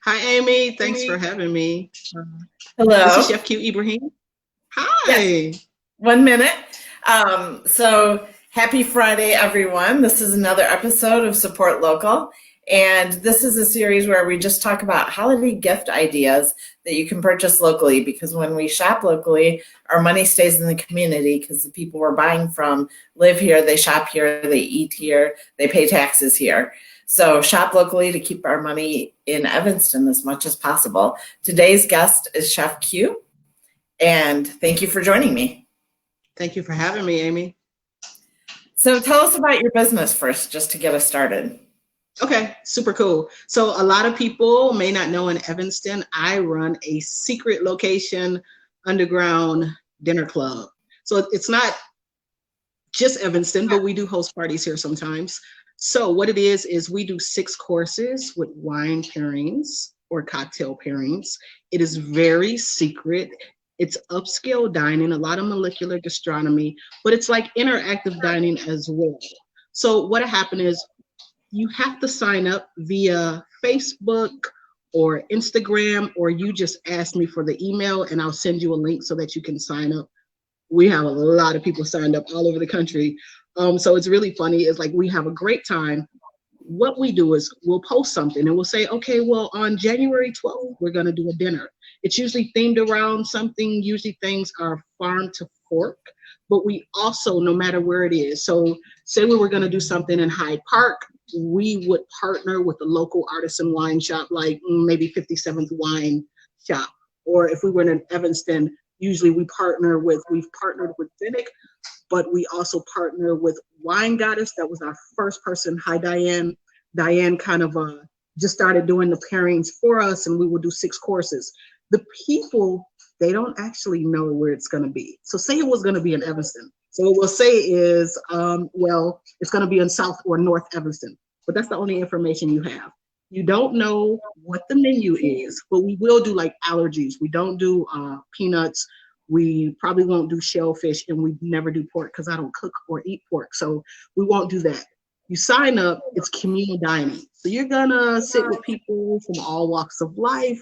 Hi, Amy. Thanks for having me. This is Hello. Chef Q Ibrahim. Yes, Hi. 1 minute. So happy Friday, everyone. This is another episode of Support Local. And this is a series where we just talk about holiday gift ideas that you can purchase locally, because when we shop locally, our money stays in the community because the people we're buying from live here, they shop here, they eat here, they pay taxes here. So shop locally to keep our money in Evanston as much as possible. Today's guest is Chef Q. And thank you for joining me. Thank you for having me, Amy. So tell us about your business first, just to get us started. Okay, super cool. So a lot of people may not know, in Evanston, I run a secret location underground dinner club. So it's not just Evanston, but we do host parties here sometimes. So what it is we do 6 courses with wine pairings or cocktail pairings. It is very secret. It's upscale dining, a lot of molecular gastronomy, but it's like interactive dining as well. So what happened is you have to sign up via Facebook or Instagram, or you just ask me for the email and I'll send you a link so that you can sign up. We have a lot of people signed up all over the country. So it's really funny. It's like we have a great time. What we do is we'll post something and we'll say, okay, well, on January 12th, we're going to do a dinner. It's usually themed around something. Usually things are farm to fork, but we also, no matter where it is. So say we were going to do something in Hyde Park, we would partner with a local artisan wine shop, like maybe 57th Wine Shop. Or if we were in Evanston, usually we've partnered with Finnick, but we also partner with Wine Goddess. That was our first person. Hi, Diane. Diane kind of just started doing the pairings for us, and we will do 6 courses. The people, they don't actually know where it's going to be. So say it was going to be in Evanston. So what we'll say is, well, it's going to be in South or North Evanston, but that's the only information you have. You don't know what the menu is, but we will do like allergies. We don't do peanuts. We probably won't do shellfish, and we never do pork because I don't cook or eat pork. So we won't do that. You sign up, it's communal dining. So you're gonna sit with people from all walks of life,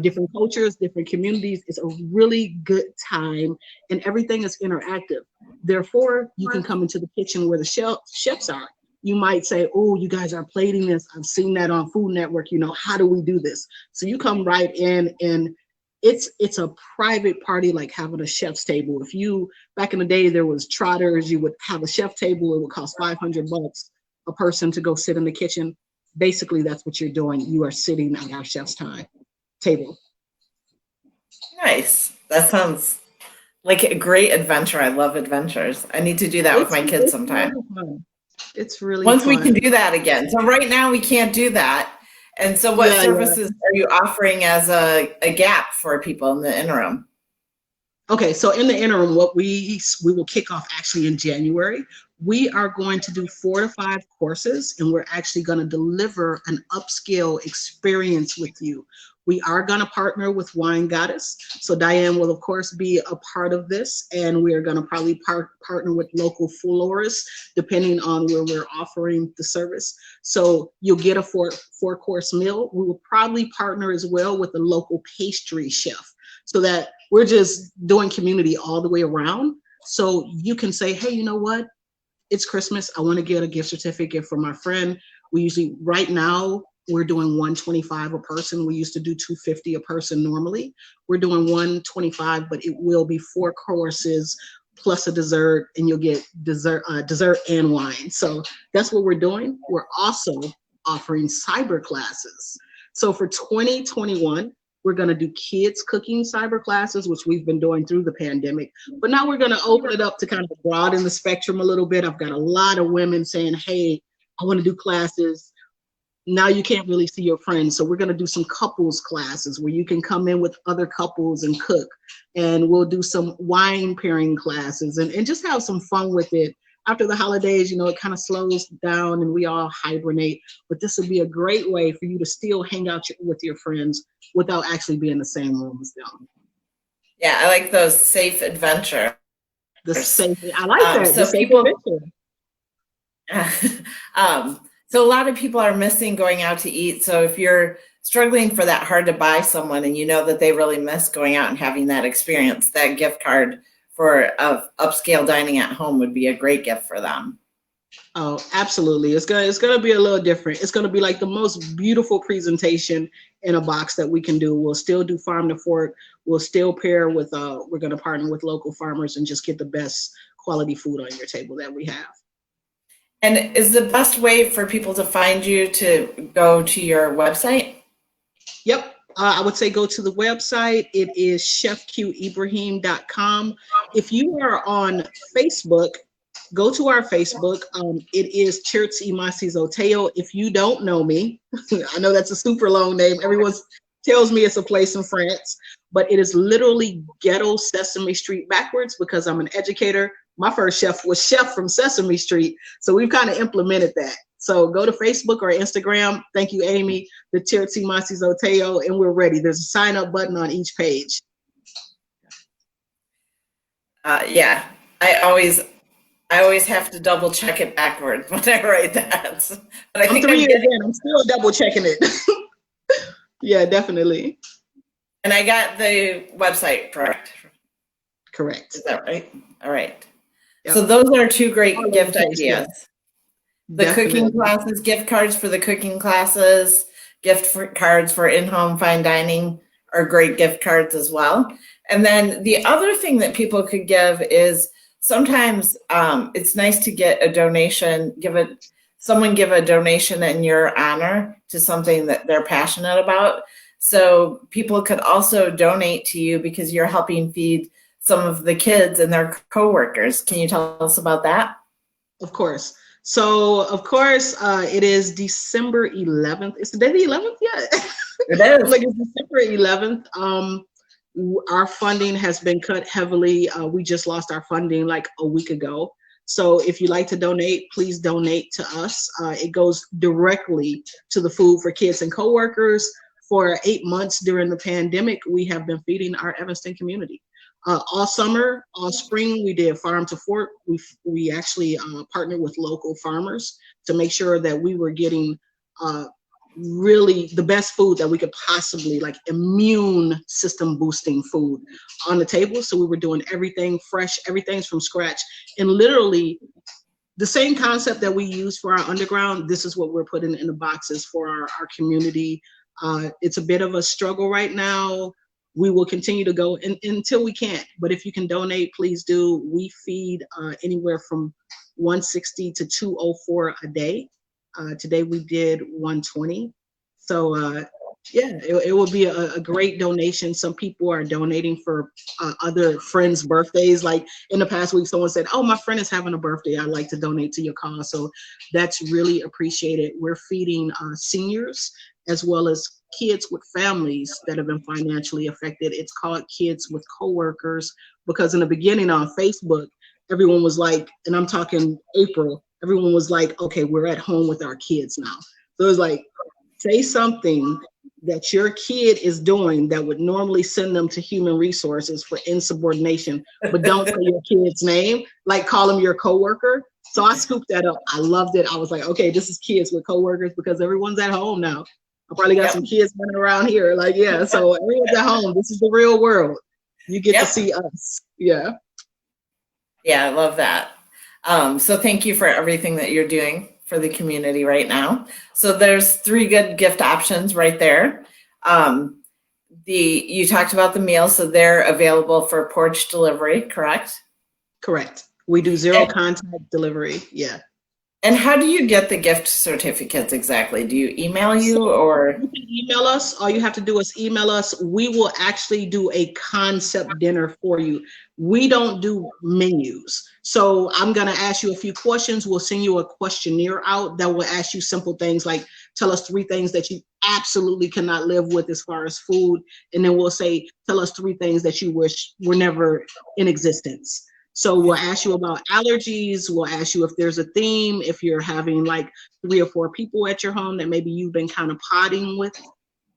different cultures, different communities. It's a really good time, and everything is interactive. Therefore, you can come into the kitchen where the chefs are. You might say, oh, you guys are plating this. I've seen that on Food Network. How do we do this? So you come right in, and it's a private party, like having a chef's table. If you, back in the day, there was trotters, you would have a chef table. It would cost $500 a person to go sit in the kitchen. Basically, that's what you're doing. You are sitting at our chef's table. Nice. That sounds like a great adventure. I love adventures. I need to do that with my kids sometime. Really fun. It's really Once we fun. can do that again. So right now we can't do that. And so what services are you offering as a gap for people in the interim? Okay, so in the interim, what we will kick off actually in January. We are going to do 4 to 5 courses, and we're actually going to deliver an upscale experience with you. We are going to partner with Wine Goddess. So Diane will, of course, be a part of this, and we're going to probably partner with local florists, depending on where we're offering the service. So you'll get a four-course meal. We will probably partner as well with a local pastry chef, so that we're just doing community all the way around. So you can say, hey, you know what? It's Christmas. I want to get a gift certificate for my friend. We usually, right now, we're doing $125 a person. We used to do $250 a person normally. We're doing $125, but it will be 4 courses plus a dessert, and you'll get dessert and wine. So that's what we're doing. We're also offering cyber classes. So for 2021, we're going to do kids cooking cyber classes, which we've been doing through the pandemic. But now we're going to open it up to kind of broaden the spectrum a little bit. I've got a lot of women saying, hey, I want to do classes. Now you can't really see your friends. So we're going to do some couples classes where you can come in with other couples and cook. And we'll do some wine pairing classes and just have some fun with it. After the holidays, it kind of slows down and we all hibernate. But this would be a great way for you to still hang out with your friends without actually being in the same room as them. Yeah, I like those safe adventure. I like that. So people, so a lot of people are missing going out to eat. So if you're struggling for that hard to buy someone, and you know that they really miss going out and having that experience, that gift card for upscale dining at home would be a great gift for them. Oh, absolutely. It's gonna be a little different. It's gonna be like the most beautiful presentation in a box that we can do. We'll still do farm to fork. We'll still pair with we're gonna partner with local farmers and just get the best quality food on your table that we have. And is the best way for people to find you to go to your website? Yep. I would say go to the website. It is chefqibrahim.com. If you are on Facebook, go to our Facebook. It is Teertsemasesottehg. If you don't know me, I know that's a super long name. Everyone tells me it's a place in France, but it is literally Ghetto Sesame Street backwards because I'm an educator. My first chef was Chef from Sesame Street, so we've kind of implemented that. So go to Facebook or Instagram. Thank you, Amy, the Teertsemasesottehg, and we're ready. There's a sign up button on each page. Yeah, I always have to double check it backwards when I write that. But I think I'm 3 years in. I'm still double checking it. Yeah, definitely. And I got the website correct. Correct. Is that right? All right. Yep. So those are two great gift ideas. The Definitely. cooking classes, gift cards for the cooking classes, cards for in-home fine dining are great gift cards as well. And then the other thing that people could give is sometimes it's nice to get a donation, someone give a donation in your honor to something that they're passionate about. So people could also donate to you because you're helping feed some of the kids and their coworkers. Can you tell us about that? Of course. So, of course, it is December 11th. Is today the 11th yet? It is. Like it's December 11th. Our funding has been cut heavily. We just lost our funding like a week ago. So if you'd like to donate, please donate to us. It goes directly to the food for kids and coworkers. For 8 months during the pandemic, we have been feeding our Evanston community. All summer, all spring, we did farm to fork. We actually partnered with local farmers to make sure that we were getting really the best food that we could possibly, like immune system boosting food on the table. So we were doing everything fresh, everything's from scratch. And literally the same concept that we use for our underground, this is what we're putting in the boxes for our community. It's a bit of a struggle right now. We will continue to go until we can't. But if you can donate, please do. We feed anywhere from 160 to 204 a day. Today we did 120. So yeah, it will be a great donation. Some people are donating for other friends' birthdays. Like in the past week, someone said, oh, my friend is having a birthday. I'd like to donate to your cause. So that's really appreciated. We're feeding seniors as well as kids with families that have been financially affected. It's called Kids with Coworkers because in the beginning on Facebook, everyone was like, and I'm talking April, everyone was like, okay, we're at home with our kids now. So it was like, say something that your kid is doing that would normally send them to human resources for insubordination, but don't say your kid's name, like call them your coworker. So I scooped that up. I loved it. I was like, okay, this is Kids with Coworkers because everyone's at home now. I probably got some kids running around here. Like, yeah, so everyone's at home. This is the real world. You get to see us. Yeah. Yeah, I love that. So thank you for everything that you're doing for the community right now. So there's 3 good gift options right there. You talked about the meals, so they're available for porch delivery, correct? Correct. We do zero contact delivery. Yeah. And how do you get the gift certificates exactly? Do you email you or? You can email us. All you have to do is email us. We will actually do a concept dinner for you. We don't do menus. So I'm going to ask you a few questions. We'll send you a questionnaire out that will ask you simple things like, tell us 3 things that you absolutely cannot live with as far as food. And then we'll say, tell us 3 things that you wish were never in existence. So we'll ask you about allergies. We'll ask you if there's a theme, if you're having like 3 or 4 people at your home that maybe you've been kind of potting with.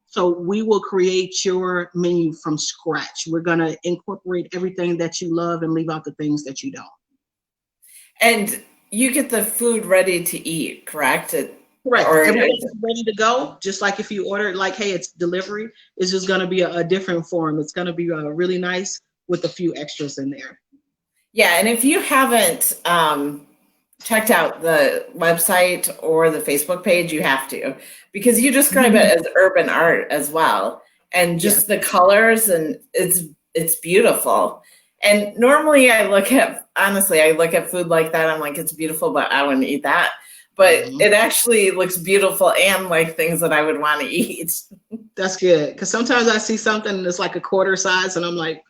So we will create your menu from scratch. We're going to incorporate everything that you love and leave out the things that you don't. And you get the food ready to eat, correct? Correct. Or Everything's ready to go. Just like if you order, like, hey, it's delivery. It's just going to be a different form. It's going to be really nice with a few extras in there. yeah, and if you haven't checked out the website or the Facebook page, you have to, because you describe it as urban art as well, and just the colors, and it's beautiful. And normally I look at food like that, I'm like, it's beautiful, but I wouldn't eat that. But it actually looks beautiful and like things that I would want to eat. That's good, because sometimes I see something that's like a quarter size, and I'm like,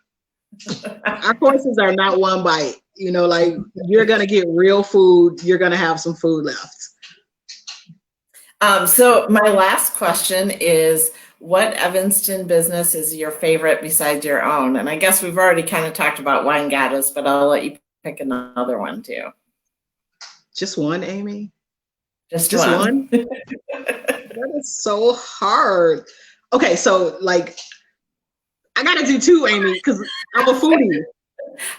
our courses are not one bite. You know, like, you're gonna get real food. You're gonna have some food left. So my last question is, what Evanston business is your favorite besides your own? And I guess we've already kind of talked about Wine Goddess, but I'll let you pick another one too. Just one, Amy? Just one? That is so hard. Okay, so like, I gotta do two, Amy, because I'm a foodie.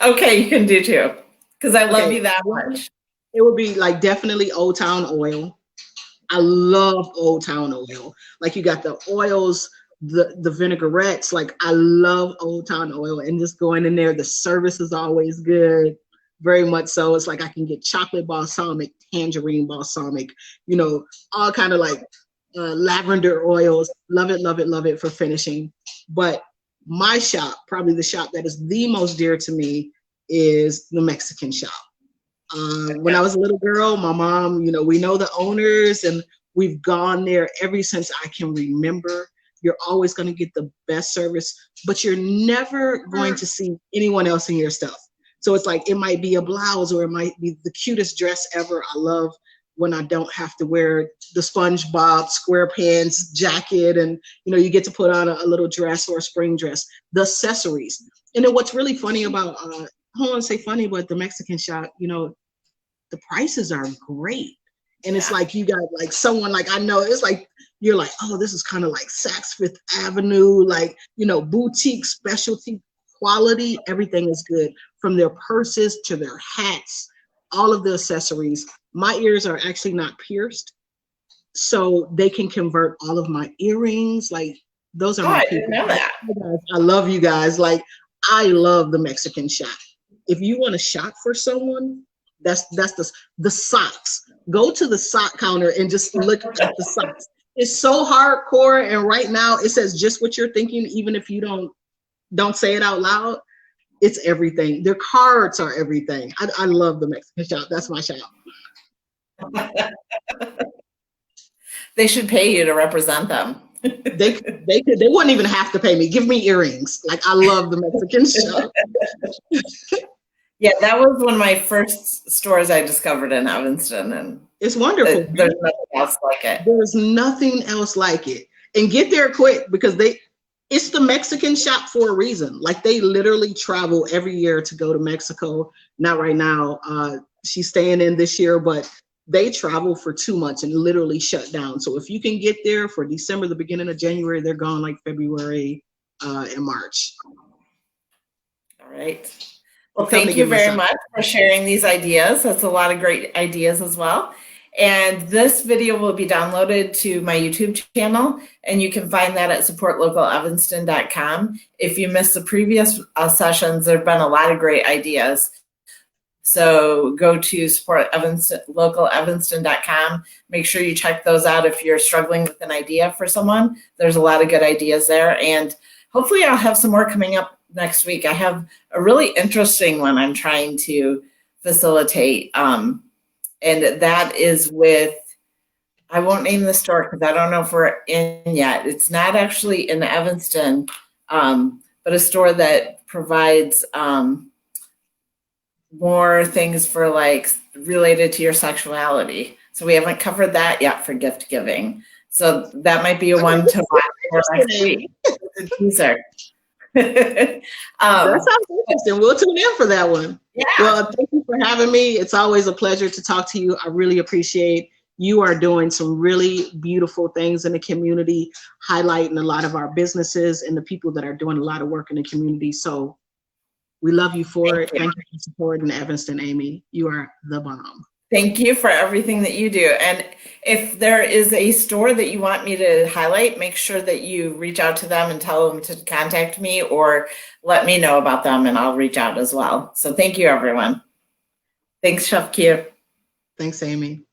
Okay, you can do two, because I love you that much. It would be like definitely Old Town oil. I love Old Town oil. Like, you got the oils, the vinaigrettes. Like, I love Old Town oil, and just going in there, the service is always good. Very much so. It's like I can get chocolate balsamic, tangerine balsamic, you know, all kind of like lavender oils. Love it, love it, love it for finishing. But my shop, probably the shop that is the most dear to me, is the Mexican shop. When I was a little girl, my mom, you know, we know the owners, and we've gone there ever since I can remember. You're always going to get the best service, but you're never going to see anyone else in your stuff. So it's like, it might be a blouse, or it might be the cutest dress ever. I love when I don't have to wear the SpongeBob SquarePants jacket, and, you know, you get to put on a little dress or a spring dress. The accessories. And then what's really funny about, I don't want to say funny, but the Mexican shop, you know, the prices are great. And it's like, you got like someone, like, I know it's like, you're like, oh, this is kind of like Saks Fifth Avenue, like, you know, boutique, specialty, quality. Everything is good, from their purses to their hats, all of the accessories. My ears are actually not pierced, so they can convert all of my earrings. Like, those are my people. I didn't know that. I love you guys. Like, I love the Mexican shop. If you want to shop for someone, that's the socks. Go to the sock counter and just look at the socks. It's so hardcore, and right now it says just what you're thinking, even if you don't say it out loud. It's everything. Their cards are everything. I love the Mexican shop. That's my shop. They should pay you to represent them. They wouldn't even have to pay me. Give me earrings. Like, I love the Mexican shop. Yeah, that was one of my first stores I discovered in Evanston, and it's wonderful. There's nothing else like it. There's nothing else like it. And get there quick, because it's the Mexican shop for a reason. Like, they literally travel every year to go to Mexico. Not right now. She's staying in this year, but they travel for 2 months and literally shut down. So if you can get there for December, the beginning of January, they're gone like February and March. All right. Well, thank you very much for sharing these ideas. That's a lot of great ideas as well. And this video will be downloaded to my YouTube channel, and you can find that at supportlocalevanston.com. If you missed the previous sessions, there have been a lot of great ideas. So go to supportlocalevanston.com. Make sure you check those out if you're struggling with an idea for someone. There's a lot of good ideas there. And hopefully I'll have some more coming up next week. I have a really interesting one I'm trying to facilitate. And that is with, I won't name the store because I don't know if we're in yet. It's not actually in Evanston, but a store that provides more things for like related to your sexuality. So we haven't covered that yet for gift giving. So that might be a one to watch for next week. It's a teaser. That sounds interesting. We'll tune in for that one. Yeah. Well, thank you for having me. It's always a pleasure to talk to you. I really appreciate you are doing some really beautiful things in the community, highlighting a lot of our businesses and the people that are doing a lot of work in the community. So we love you for it. Thank you for supporting Evanston, Amy. You are the bomb. Thank you for everything that you do. And if there is a store that you want me to highlight, make sure that you reach out to them and tell them to contact me, or let me know about them and I'll reach out as well. So thank you, everyone. Thanks, Chef Q. Thanks, Amy.